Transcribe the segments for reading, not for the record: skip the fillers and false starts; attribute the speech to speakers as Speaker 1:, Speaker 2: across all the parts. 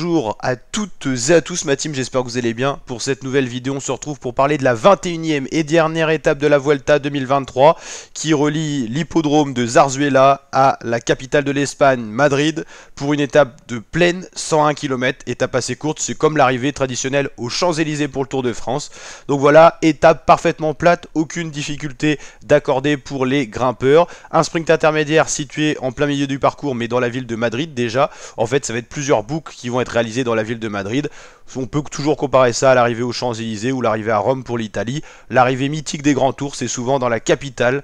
Speaker 1: bonjour à toutes et à tous ma team, j'espère que vous allez bien. Pour cette nouvelle vidéo, on se retrouve pour parler de la 21e et dernière étape de la Vuelta 2023 qui relie l'hippodrome de Zarzuela à la capitale de l'Espagne, Madrid, pour une étape de plaine, 101 km, étape assez courte, c'est comme l'arrivée traditionnelle aux Champs-Élysées pour le Tour de France. Donc voilà, étape parfaitement plate, aucune difficulté d'accorder pour les grimpeurs. Un sprint intermédiaire situé en plein milieu du parcours mais dans la ville de Madrid déjà. En fait, ça va être plusieurs boucles qui vont être réalisées dans la ville de Madrid. On peut toujours comparer ça à l'arrivée aux Champs-Élysées ou l'arrivée à Rome pour l'Italie. L'arrivée mythique des grands tours, c'est souvent dans la capitale.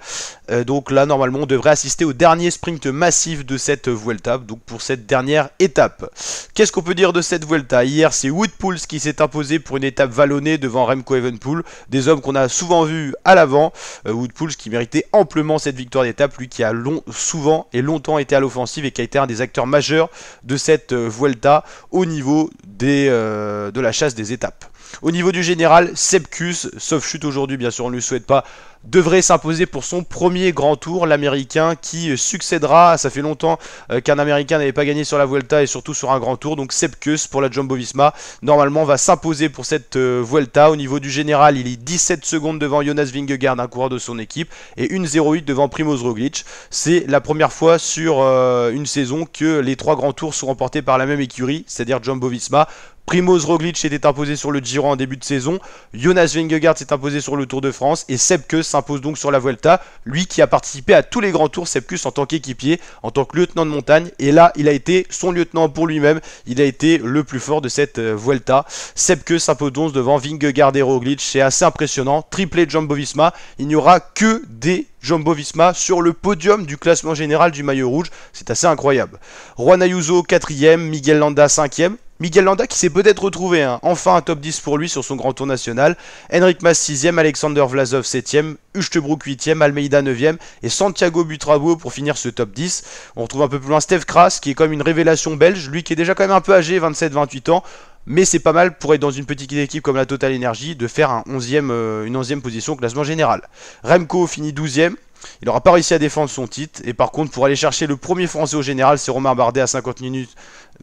Speaker 1: Donc là, normalement, on devrait assister au dernier sprint massif de cette Vuelta, donc pour cette dernière étape. Qu'est-ce qu'on peut dire de cette Vuelta? Hier, c'est Wout Poels qui s'est imposé pour une étape vallonnée devant Remco Evenepoel, des hommes qu'on a souvent vus à l'avant. Wout Poels qui méritait amplement cette victoire d'étape, lui qui a souvent et longtemps été à l'offensive et qui a été un des acteurs majeurs de cette Vuelta au niveau de la chasse des étapes. Au niveau du général, Sepp Kuss, sauf chute aujourd'hui, bien sûr, on ne lui souhaite pas, devrait s'imposer pour son premier grand tour, l'américain qui succédera, ça fait longtemps qu'un américain n'avait pas gagné sur la Vuelta et surtout sur un grand tour, donc Sepp Kuss pour la Jumbo-Visma, normalement va s'imposer pour cette Vuelta. Au niveau du général, il est 17 secondes devant Jonas Vingegaard, un coureur de son équipe, et 1,08 devant Primoz Roglic. C'est la première fois sur une saison que les trois grands tours sont remportés par la même écurie, c'est-à-dire Jumbo-Visma. Primoz Roglic s'était imposé sur le Giro en début de saison, Jonas Vingegaard s'est imposé sur le Tour de France et Sepp Kuss s'impose donc sur la Vuelta, lui qui a participé à tous les grands tours, Sepp Kuss en tant qu'équipier, en tant que lieutenant de montagne, et là il a été son lieutenant pour lui-même, il a été le plus fort de cette Vuelta. Sepp Kuss s'impose donc devant Vingegaard et Roglic, c'est assez impressionnant, triplé de Jumbo-Visma, il n'y aura que des Jumbo-Visma sur le podium du classement général du maillot rouge, c'est assez incroyable. Juan Ayuso 4ème, Miguel Landa 5ème. Miguel Landa qui s'est peut-être retrouvé, enfin un top 10 pour lui sur son grand tour national. Enric Mas 6ème, Alexander Vlasov 7ème, Uchtebroek 8ème, Almeida 9ème et Santiago Butrabo pour finir ce top 10. On retrouve un peu plus loin Steve Kras qui est comme une révélation belge, lui qui est déjà quand même un peu âgé, 27-28 ans. Mais c'est pas mal pour être dans une petite équipe comme la Total Energy de faire une 11e position au classement général. Remco finit 12ème. Il n'aura pas réussi à défendre son titre. Et par contre, pour aller chercher le premier Français au général, c'est Romain Bardet à 50 minutes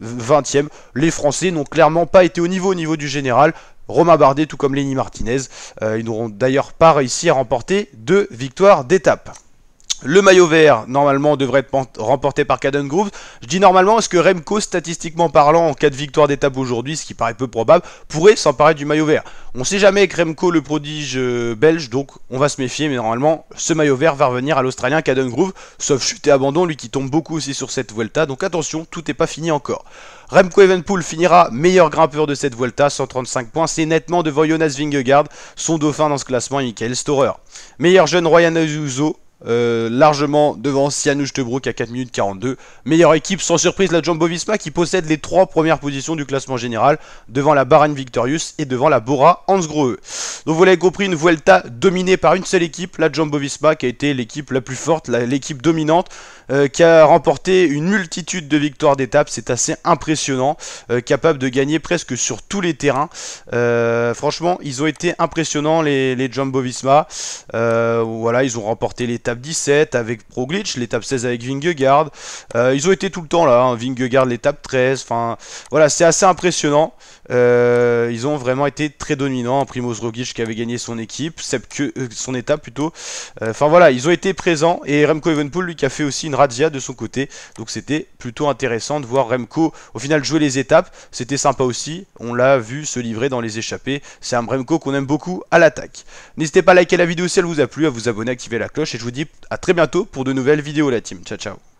Speaker 1: 20ème. Les Français n'ont clairement pas été au niveau du général. Romain Bardet, tout comme Lenny Martinez. Ils n'auront d'ailleurs pas réussi à remporter 2 victoires d'étape. Le maillot vert, normalement, devrait être remporté par Caden Groves. Je dis normalement parce que Remco, statistiquement parlant, en cas de victoire d'étape aujourd'hui, ce qui paraît peu probable, pourrait s'emparer du maillot vert. On ne sait jamais avec Remco, le prodige belge, donc on va se méfier, mais normalement, ce maillot vert va revenir à l'Australien Caden Groves, sauf chute et abandon, lui qui tombe beaucoup aussi sur cette Vuelta, donc attention, tout n'est pas fini encore. Remco Evenepoel finira meilleur grimpeur de cette Vuelta, 135 points, c'est nettement devant Jonas Vingegaard, son dauphin dans ce classement, et Michael Storer. Meilleur jeune Juan Ayuso, largement devant Sian Uchtebroek à 4 minutes 42. Meilleure équipe sans surprise la Jumbo-Visma qui possède les 3 premières positions du classement général devant la Bahrain Victorious et devant la Bora Hansgrohe. Donc vous l'avez compris, une Vuelta dominée par une seule équipe, la Jumbo-Visma qui a été l'équipe la plus forte, l'équipe dominante qui a remporté une multitude de victoires d'étape, c'est assez impressionnant, capable de gagner presque sur tous les terrains. Franchement, ils ont été impressionnants les Jumbo-Visma. Voilà, ils ont remporté l'étape 17 avec Roglic, l'étape 16 avec Vingegaard. Ils ont été tout le temps là, Vingegaard l'étape 13. Enfin, voilà, c'est assez impressionnant. Ils ont vraiment été très dominants. Primoz Roglic qui avait gagné son équipe, son étape plutôt. Enfin voilà, ils ont été présents et Remco Evenepoel lui qui a fait aussi une razzia de son côté. Donc c'était plutôt intéressant de voir Remco au final jouer les étapes. C'était sympa aussi. On l'a vu se livrer dans les échappées. C'est un Remco qu'on aime beaucoup à l'attaque. N'hésitez pas à liker la vidéo si elle vous a plu, à vous abonner, à activer la cloche et je vous dis à très bientôt pour de nouvelles vidéos la team. Ciao ciao.